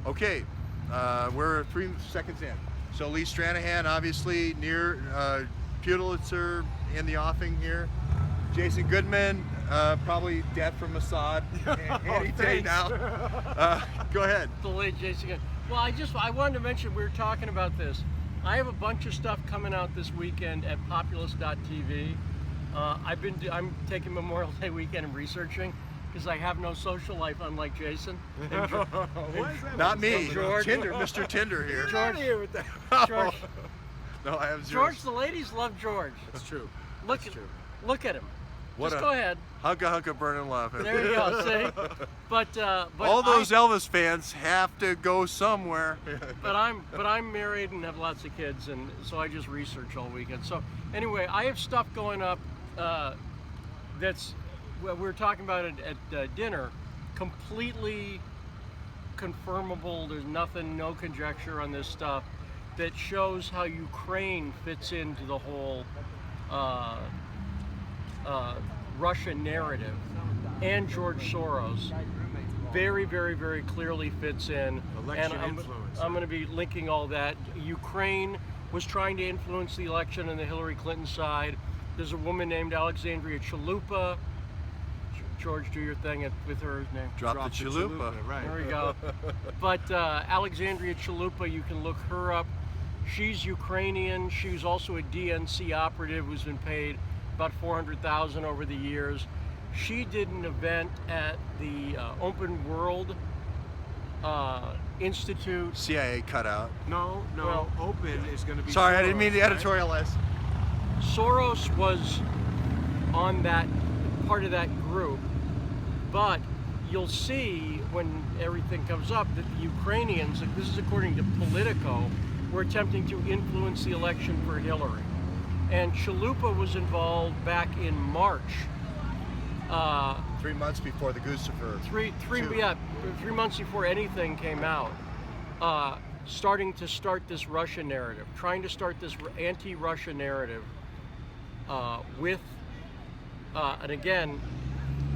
Okay, we're 3 seconds in. So Lee Stranahan, obviously near Pulitzer in the offing here. Jason Goodman, probably dead from Assad any day now. Go ahead. The late Jason Goodman. Well, I wanted to mention, we were talking about this. I have a bunch of stuff coming out this weekend at populist.tv. I'm taking Memorial Day weekend and researching because I have no social life, unlike Jason. Not me, George. Mr. Tinder here. George, George, No, I have zero. George, the ladies love George. That's true. Look at him. Just go ahead. Hugga burning love. There you go. See, but all those Elvis fans have to go somewhere. But I'm married and have lots of kids, and so I just research all weekend. So anyway, I have stuff going up that's we were talking about it at dinner, completely confirmable. There's nothing, no conjecture on this stuff that shows how Ukraine fits into the whole Russia narrative, and George Soros very, very, very clearly fits in. Election and influence. I'm going to be linking all that. Ukraine was trying to influence the election on the Hillary Clinton side. There's a woman named Alexandria Chalupa. George, do your thing with her name. Drop the chalupa. Right. There we go. But Alexandria Chalupa, you can look her up. She's Ukrainian. She was also a DNC operative who's been paid about $400,000 over the years. She did an event at the Open World Institute. CIA cutout. No. Well, Open is going to be. Sorry, Soros, I didn't mean to right? editorialize. Soros was on that part of that group, but you'll see when everything comes up that the Ukrainians, this is according to Politico, were attempting to influence the election for Hillary. And Chalupa was involved back in March. 3 months before the Guccifer. Three months before anything came out, starting to start this Russia narrative, trying to start this anti-Russia narrative with, and again,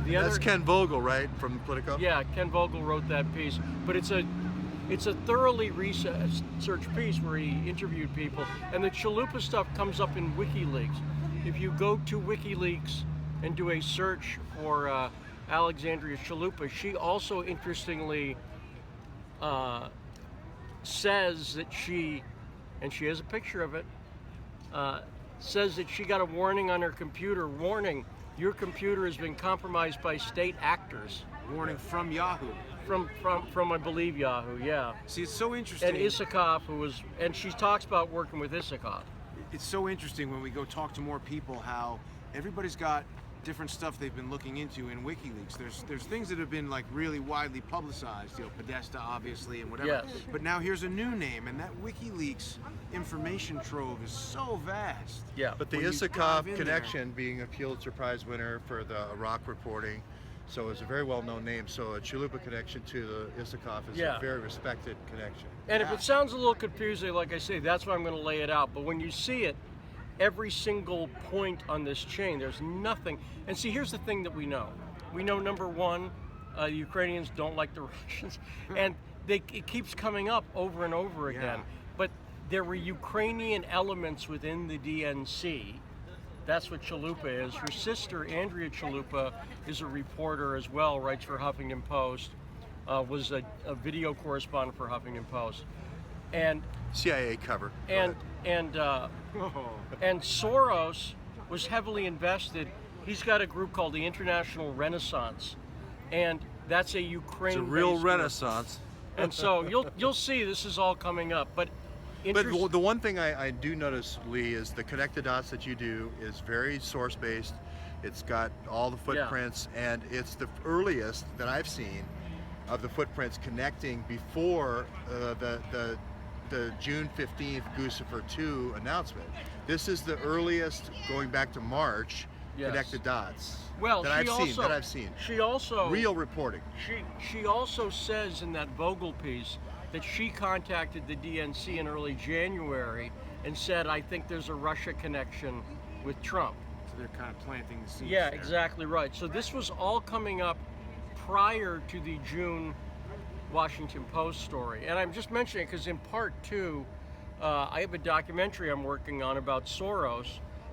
That's Ken Vogel, right, from Politico? Yeah, Ken Vogel wrote that piece, but it's a thoroughly researched piece where he interviewed people, and the Chalupa stuff comes up in WikiLeaks. If you go to WikiLeaks and do a search for Alexandria Chalupa, she also interestingly says that and she has a picture of it, says that she got a warning on her computer, warning, your computer has been compromised by state actors. Warning from Yahoo. From I believe Yahoo, yeah. See, it's so interesting. And Isakov, and she talks about working with Isakov. It's so interesting when we go talk to more people how everybody's got different stuff they've been looking into in WikiLeaks. There's things that have been like really widely publicized, Podesta obviously and whatever. Yes. But now here's a new name, and that WikiLeaks information trove is so vast. Yeah. But the When you dive Isakov in connection, being a Pulitzer Prize winner for the Iraq reporting, so it's a very well-known name. So a Chalupa connection to the Isakov is a very respected connection. And if it sounds a little confusing, like I say, that's why I'm going to lay it out. But when you see it, every single point on this chain, there's nothing. And see, here's the thing that we know. We know, number one, the Ukrainians don't like the Russians, and it keeps coming up over and over again. Yeah. But there were Ukrainian elements within the DNC. That's what Chalupa is. Her sister, Andrea Chalupa, is a reporter as well, writes for Huffington Post, was a video correspondent for Huffington Post. And CIA cover. and Soros was heavily invested. He's got a group called the International Renaissance, and that's a Ukraine. It's a real renaissance. And so you'll see this is all coming up. But the one thing I do notice, Lee, is the connect the dots that you do is very source based. It's got all the footprints, and it's the earliest that I've seen of the footprints connecting before the June 15th Guccifer 2 announcement. This is the earliest, going back to March, connected dots that I've seen. She also real reporting. She also says in that Vogel piece that she contacted the DNC in early January and said, I think there's a Russia connection with Trump. So they're kind of planting the seeds. Yeah, there. exactly right. So this was all coming up prior to the June Washington Post story. And I'm just mentioning it because in part two, I have a documentary I'm working on about Soros,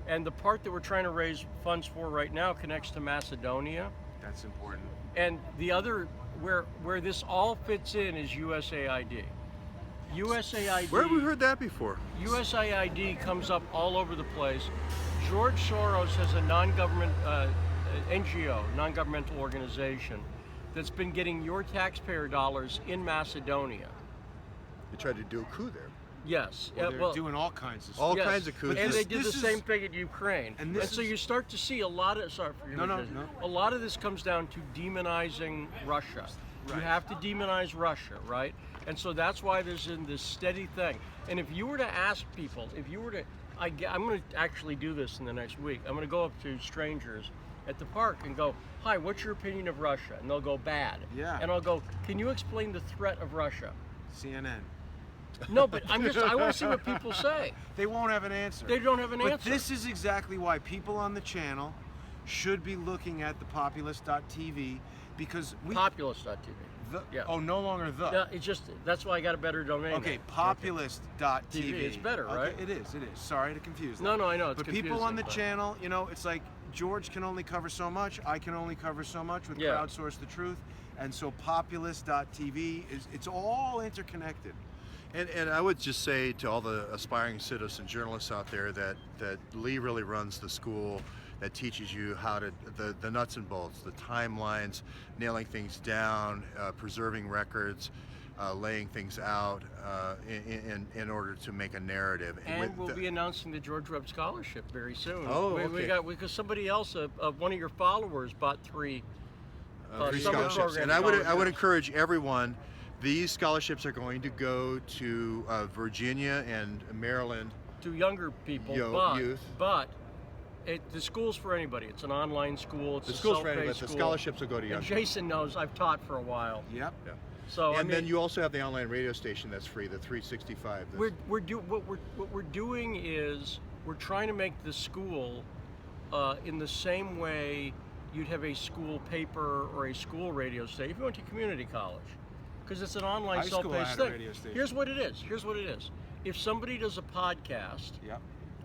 and the part that we're trying to raise funds for right now connects to Macedonia. That's important. And the other, where this all fits in is USAID. USAID. Where have we heard that before? USAID comes up all over the place. George Soros has a non-government NGO, non-governmental organization, that's been getting your taxpayer dollars in Macedonia. They tried to do a coup there. Yes. Well, they're doing all kinds of stuff. All yes. kinds of coups. And they did the same thing in Ukraine. And so you start to see a lot of, a lot of this comes down to demonizing Russia. Right. You have to demonize Russia, right? And so that's why there's in this steady thing. And if you were to ask people, I'm going to actually do this in the next week. I'm going to go up to strangers at the park and go, "Hi, what's your opinion of Russia?" And they'll go, "Bad." Yeah. And I'll go, "Can you explain the threat of Russia?" CNN. No, but I want to see what people say. They won't have an answer. They don't have an But answer. this is exactly why people on the channel should be looking at thepopulist.tv, because Populist.tv. Yeah. Oh, no longer the. Yeah, it's just, that's why I got a better domain. Okay, name. populist.tv. TV, it's better, right? Okay, it is. Sorry to confuse them. No, I know, it's But confusing. people on the channel, it's like George can only cover so much, I can only cover so much with Yeah. Crowdsource the Truth. And so populist.tv it's all interconnected. And I would just say to all the aspiring citizen journalists out there that Lee really runs the school that teaches you how to, the nuts and bolts, the timelines, nailing things down, preserving records, laying things out in order to make a narrative. And we'll be announcing the George Webb Scholarship very soon. Oh, okay. Because somebody else, one of your followers, bought three Three summer scholarships. program And I would scholarships. encourage everyone. These scholarships are going to go to Virginia and Maryland. To younger people, youth. but the school's for anybody. It's an online school. It's The a school's for self-paced anybody. The school. scholarships will go to And young. Jason knows I've taught for a while. Yep. Yeah. So And then you also have the online radio station that's free, the 365. what we're doing is we're trying to make the school in the same way you'd have a school paper or a school radio station if you went to community college, because it's an online High school self-paced had a thing. radio station. Here's what it is. If somebody does a podcast, Yep.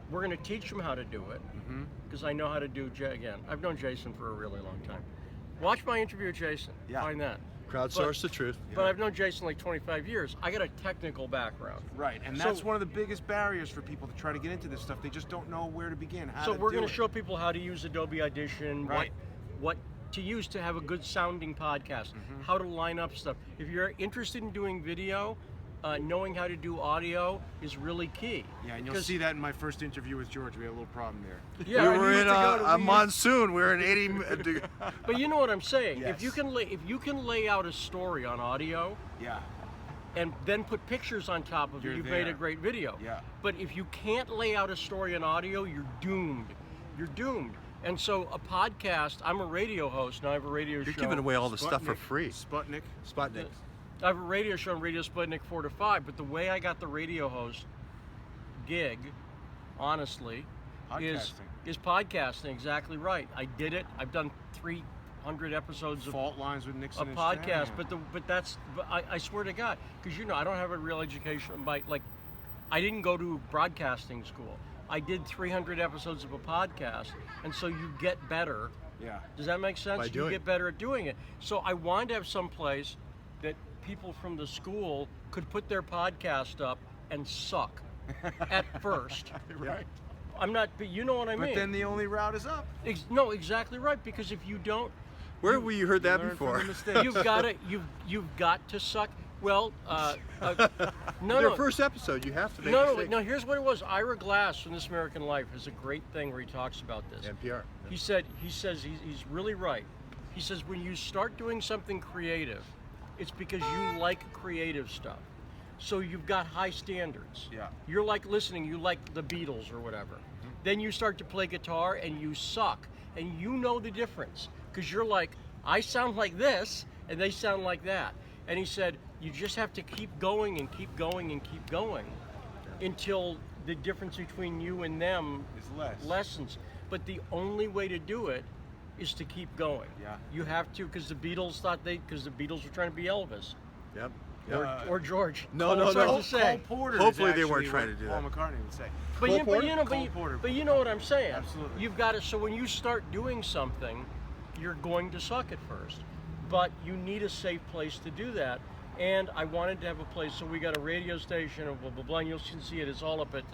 we're going to teach them how to do it, because I know how to do. Again, I've known Jason for a really long time. Watch my interview with Jason. Yeah. Find that. Crowdsource the truth. But I've known Jason like 25 years. I got a technical background. Right, and that's one of the biggest barriers for people to try to get into this stuff. They just don't know where to begin. So we're going to show people how to use Adobe Audition, Right. what to use to have a good sounding podcast, how to line up stuff. If you're interested in doing video, knowing how to do audio is really key. Yeah, and you'll see that in my first interview with George. We had a little problem there. Yeah, we were in a monsoon. We were in 80. but you know what I'm saying. Yes. If you can lay out a story on audio, Yeah. and then put pictures on top of it, you've made a great video. Yeah. But if you can't lay out a story on audio, you're doomed. You're doomed. And so a podcast, I'm a radio host, now I have a radio show. You're giving away all the stuff for free. Sputnik. I have a radio show on Radio Sputnik 4 to 5, but the way I got the radio host gig, honestly, is podcasting. Exactly right. I did it. I've done 300 episodes of Fault Lines with Nixon and podcast, Stranahan. but I swear to God, because I don't have a real education. I didn't go to broadcasting school. I did 300 episodes of a podcast, and so you get better. Yeah. Does that make sense? By doing You get better at doing it. So I wanted to have some place that people from the school could put their podcast up and suck at first. Right. I'm not, but you know what I mean. But then the only route is up. No, exactly right. Because if you don't, Where have you heard that Learn from before? the mistakes. you've got to suck. Well, no. Their first episode, you have to make mistakes. No. Here's what it was. Ira Glass from This American Life has a great thing where he talks about this. NPR. He says he's really right. He says when you start doing something creative, it's because you like creative stuff. So you've got high standards. Yeah. You're like listening. You like the Beatles or whatever. Then you start to play guitar and you suck, and you know the difference because you're like, I sound like this, and they sound like that. And he said, you just have to keep going and keep going and keep going until the difference between you and them Is lessens. But the only way to do it is to keep going. Yeah. You have to, because the Beatles were trying to be Elvis. Yep. Or George. No, Cole no, starts no. to say. Cole Porter. Hopefully is they weren't actually trying what to do Paul that. McCartney would say. But Cole you, Porter? but you know, Cole Porter. but you know what I'm saying. Absolutely. You've got to. So when you start doing something, you're going to suck at first, but you need a safe place to do that. And I wanted to have a place, so we got a radio station and blah blah blah. And you can see it. It's all up at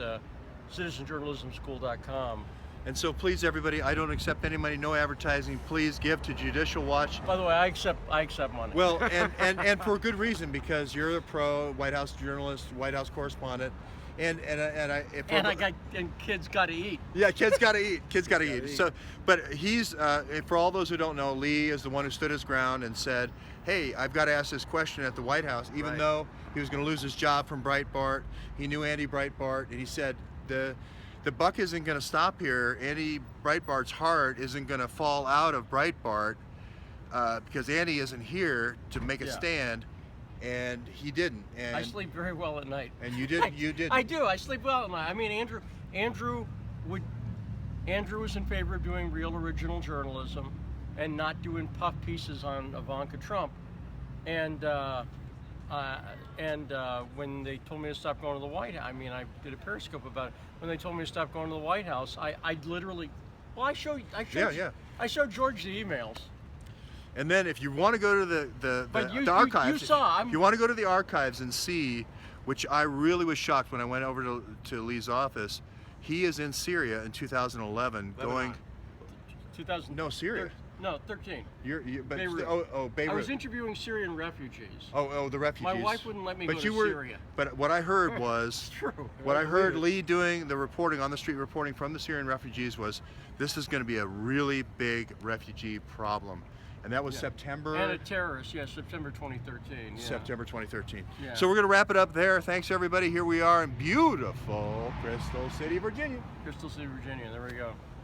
citizenjournalismschool.com. And so please, everybody, I don't accept any money, no advertising. Please give to Judicial Watch. By the way, I accept money. Well, and for good reason, because you're a pro White House journalist, White House correspondent, and kids got to eat. Yeah, kids got to eat. Kids got to eat. So, but he's for all those who don't know, Lee is the one who stood his ground and said, "Hey, I've got to ask this question at the White House," even though he was going to lose his job from Breitbart. He knew Andy Breitbart, and he said the buck isn't going to stop here. Andy Breitbart's heart isn't going to fall out of Breitbart because Andy isn't here to make a stand, and he didn't. And I sleep very well at night. And you did. You did. I do. I sleep well at night. I mean, Andrew was in favor of doing real original journalism and not doing puff pieces on Ivanka Trump. And when they told me to stop going to the White House, I mean, I did a Periscope about it. When they told me to stop going to the White House, I literally, well, I showed George the emails. And then if you want to go to the archives, if you want to go to the archives and see, which I really was shocked when I went over to Lee's office, he is in Syria in 2011 going. 2000. No, Syria. No, 13. But Beirut. Beirut. I was interviewing Syrian refugees. Oh, the refugees. My wife wouldn't let me go to Syria. But what I heard was, what I heard Lee doing the reporting on the street, reporting from the Syrian refugees was, this is going to be a really big refugee problem. And that was September. And a terrorist, September 2013. Yeah. September 2013. Yeah. So we're going to wrap it up there. Thanks, everybody. Here we are in beautiful Crystal City, Virginia. Crystal City, Virginia. There we go.